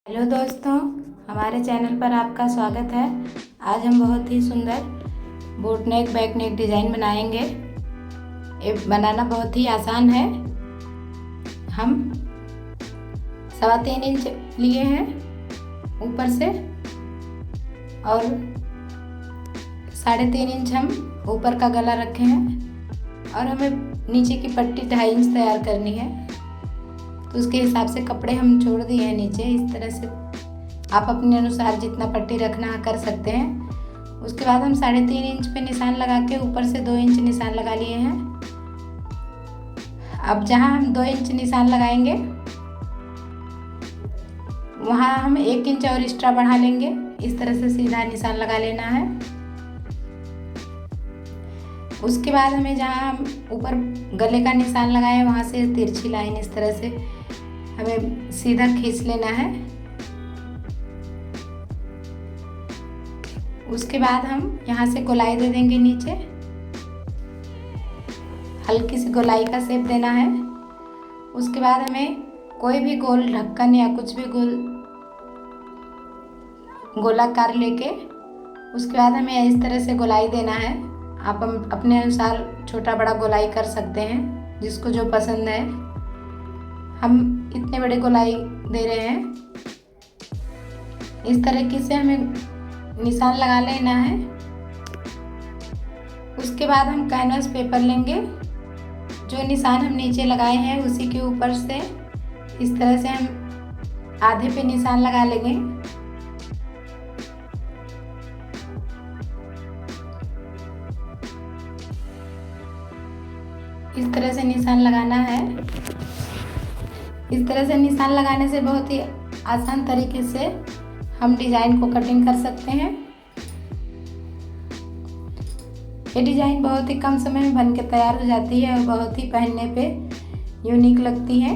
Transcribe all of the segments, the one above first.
Hello दोस्तों, हमारे channel पर आपका स्वागत है। आज हम बहुत ही सुंदर बोट नेक बैक नेक डिज़ाइन बनाएंगे। ये बनाना बहुत ही आसान है। हम 3.25 इंच लिए हैं ऊपर से और 3.5 इंच हम ऊपर का गला रखे हैं और हमें नीचे की पट्टी 2.5 इंच तैयार करनी है। तो उसके हिसाब से कपड़े हम छोड़ दिए हैं नीचे। इस तरह से आप अपने अनुसार जितना पट्टी रखना कर सकते हैं। उसके बाद हम 3.5 इंच पे निशान लगा के ऊपर से 2 इंच निशान लगा लिए हैं। अब जहाँ हम 2 इंच निशान लगाएंगे वहाँ हम 1 इंच और एक्स्ट्रा बढ़ा लेंगे। इस तरह से सीधा निशान लगा लेना है। उसके बाद हमें जहाँ हम ऊपर गले का निशान लगाए वहाँ से तिरछी लाइन इस तरह से हमें सीधा खींच लेना है। उसके बाद हम यहाँ से गोलाई दे देंगे नीचे, हल्की सी गोलाई का शेप देना है। उसके बाद हमें कोई भी गोल ढक्कन या कुछ भी गोलाकार लेके उसके बाद हमें इस तरह से गोलाई देना है। आप अपने अनुसार छोटा बड़ा गोलाई कर सकते हैं, जिसको जो पसंद है। हम इतने बड़े गोलाई दे रहे हैं। इस तरीके से हमें निशान लगा लेना है। उसके बाद हम कैनवस पेपर लेंगे। जो निशान हम नीचे लगाए हैं उसी के ऊपर से इस तरह से हम आधे पे निशान लगा लेंगे। इस तरह से निशान लगाना है। इस तरह से निशान लगाने से बहुत ही आसान तरीके से हम डिज़ाइन को कटिंग कर सकते हैं। ये डिज़ाइन बहुत ही कम समय में बन के तैयार हो जाती है और बहुत ही पहनने पे यूनिक लगती है।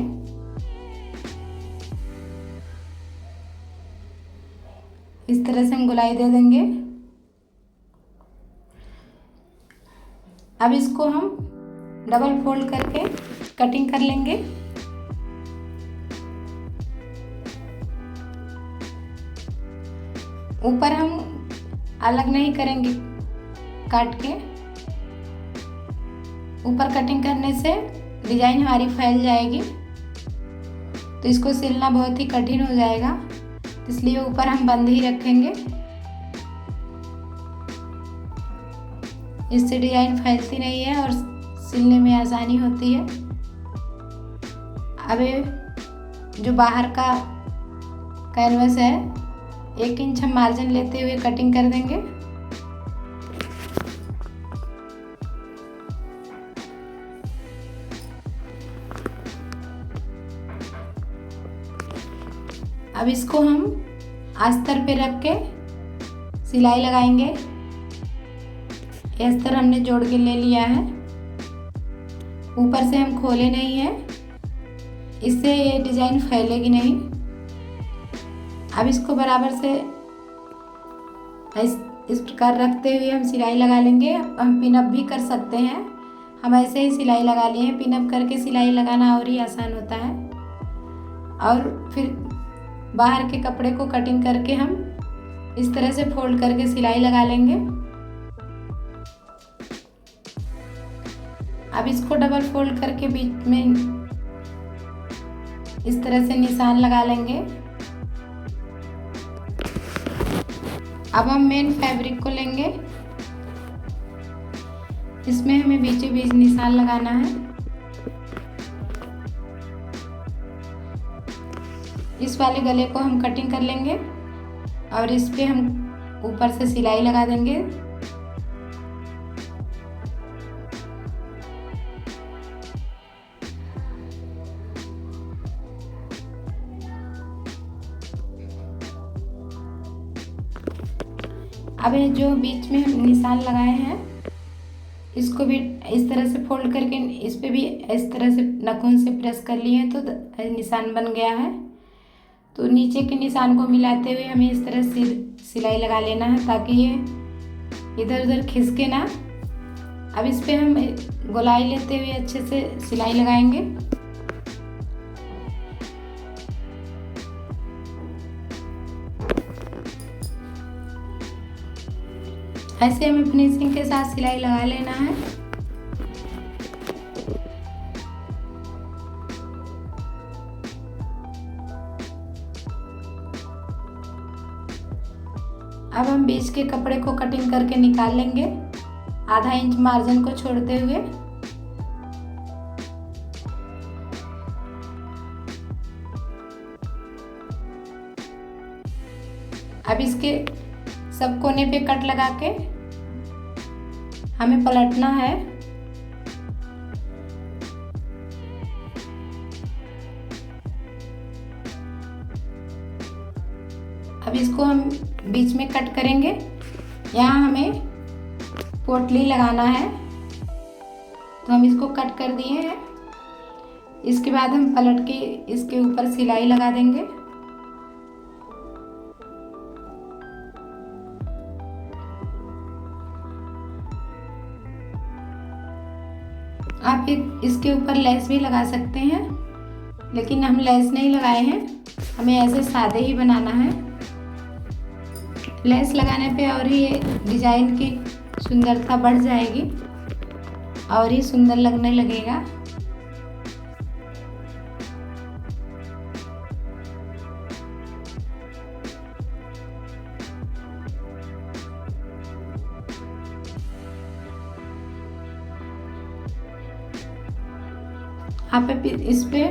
इस तरह से हम गोलाई दे देंगे। अब इसको हम डबल फोल्ड करके कटिंग कर लेंगे। ऊपर हम अलग नहीं करेंगे, काट के ऊपर कटिंग करने से डिजाइन हमारी फैल जाएगी, तो इसको सिलना बहुत ही कठिन हो जाएगा। इसलिए ऊपर हम बंद ही रखेंगे। इससे डिजाइन फैलती नहीं है और सिलने में आसानी होती है। अब ये जो बाहर का कैनवस है 1 इंच हम मार्जिन लेते हुए कटिंग कर देंगे। अब इसको हम अस्तर पे रख के सिलाई लगाएंगे। अस्तर हमने जोड़ के ले लिया है। ऊपर से हम खोले नहीं है, इससे ये डिजाइन फैलेगी नहीं। अब इसको बराबर से इस प्रकार रखते हुए हम सिलाई लगा लेंगे। हम पिनअप भी कर सकते हैं। हम ऐसे ही सिलाई लगा लिए हैं। पिनअप करके सिलाई लगाना और ही आसान होता है। और फिर बाहर के कपड़े को कटिंग करके हम इस तरह से फोल्ड करके सिलाई लगा लेंगे। अब इसको डबल फोल्ड करके बीच में इस तरह से निशान लगा लेंगे। अब हम मेन फैब्रिक को लेंगे। इसमें हमें बीचों बीच निशान लगाना है। इस वाले गले को हम कटिंग कर लेंगे और इस पे हम ऊपर से सिलाई लगा देंगे। अब ये जो बीच में हम निशान लगाए हैं इसको भी इस तरह से फोल्ड करके इस पे भी इस तरह से नाखून से प्रेस कर लिए तो निशान बन गया है। तो नीचे के निशान को मिलाते हुए हमें इस तरह से सिलाई लगा लेना है ताकि ये इधर उधर खिसके ना। अब इस पे हम गोलाई लेते हुए अच्छे से सिलाई लगाएंगे। ऐसे हमें फिनिशिंग के साथ सिलाई लगा लेना है। अब हम बीच के कपड़े को कटिंग करके निकाल लेंगे, आधा इंच मार्जिन को छोड़ते हुए। अब इसके सब कोने पे कट लगा के हमें पलटना है। अब इसको हम बीच में कट करेंगे। यहाँ हमें पोटली लगाना है, तो हम इसको कट कर दिए हैं। इसके बाद हम पलट के इसके ऊपर सिलाई लगा देंगे। आप इसके ऊपर लेस भी लगा सकते हैं, लेकिन हम लेस नहीं लगाए हैं, हमें ऐसे सादे ही बनाना है। लेस लगाने पे और ही डिजाइन की सुंदरता बढ़ जाएगी और ही सुंदर लगने लगेगा। आप इस पे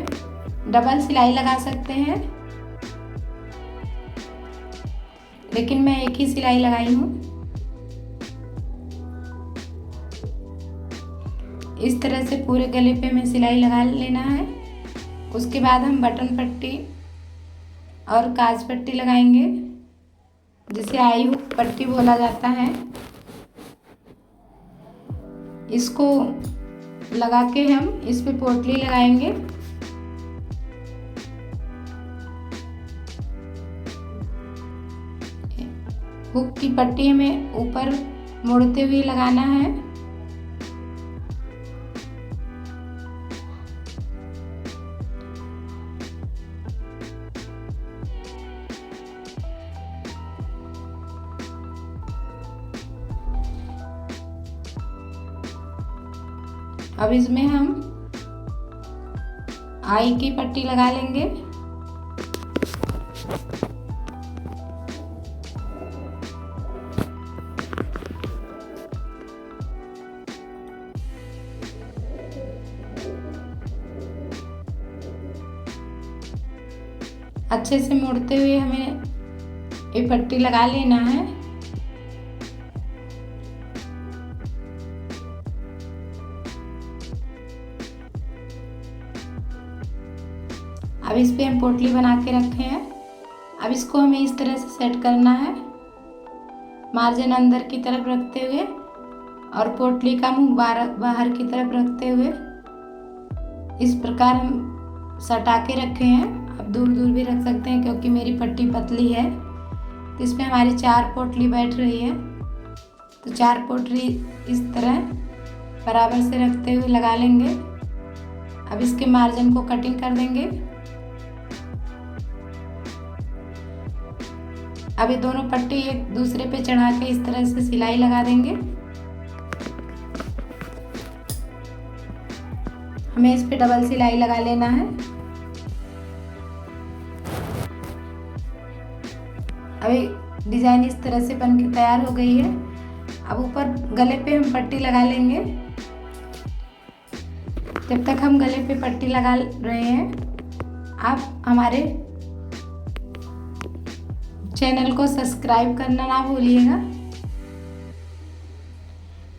डबल सिलाई लगा सकते हैं, लेकिन मैं एक ही सिलाई लगाई हूँ। इस तरह से पूरे गले पे हमें सिलाई लगा लेना है। उसके बाद हम बटन पट्टी और काज पट्टी लगाएंगे, जिसे आई हुक पट्टी बोला जाता है। इसको लगा के हम इस पे पोटली लगाएंगे। हुक की पट्टी हमें ऊपर मोड़ते हुए लगाना है। अब इसमें हम आई की पट्टी लगा लेंगे। अच्छे से मोड़ते हुए हमें ये पट्टी लगा लेना है। अब इस पे हम पोटली बना के रखे हैं। अब इसको हमें इस तरह से सेट करना है, मार्जिन अंदर की तरफ रखते हुए और पोटली का मुंह बाहर की तरफ रखते हुए इस प्रकार हम सटा के रखे हैं। आप दूर दूर भी रख सकते हैं, क्योंकि मेरी पट्टी पतली है, तो इसमें हमारी 4 पोटली बैठ रही है। तो 4 पोटली इस तरह बराबर से रखते हुए लगा लेंगे। अब इसके मार्जिन को कटिंग कर देंगे। अब ये दोनों पट्टी एक दूसरे पे चढ़ा के इस तरह से सिलाई लगा देंगे। हमें इस पे डबल सिलाई लगा लेना है। अभी डिजाइन इस तरह से बन के तैयार हो गई है। अब ऊपर गले पे हम पट्टी लगा लेंगे। जब तक हम गले पे पट्टी लगा रहे हैं, आप हमारे चैनल को सब्सक्राइब करना ना भूलिएगा।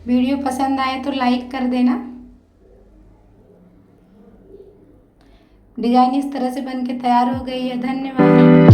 वीडियो पसंद आए तो लाइक कर देना। डिजाइन इस तरह से बन के तैयार हो गई है। धन्यवाद।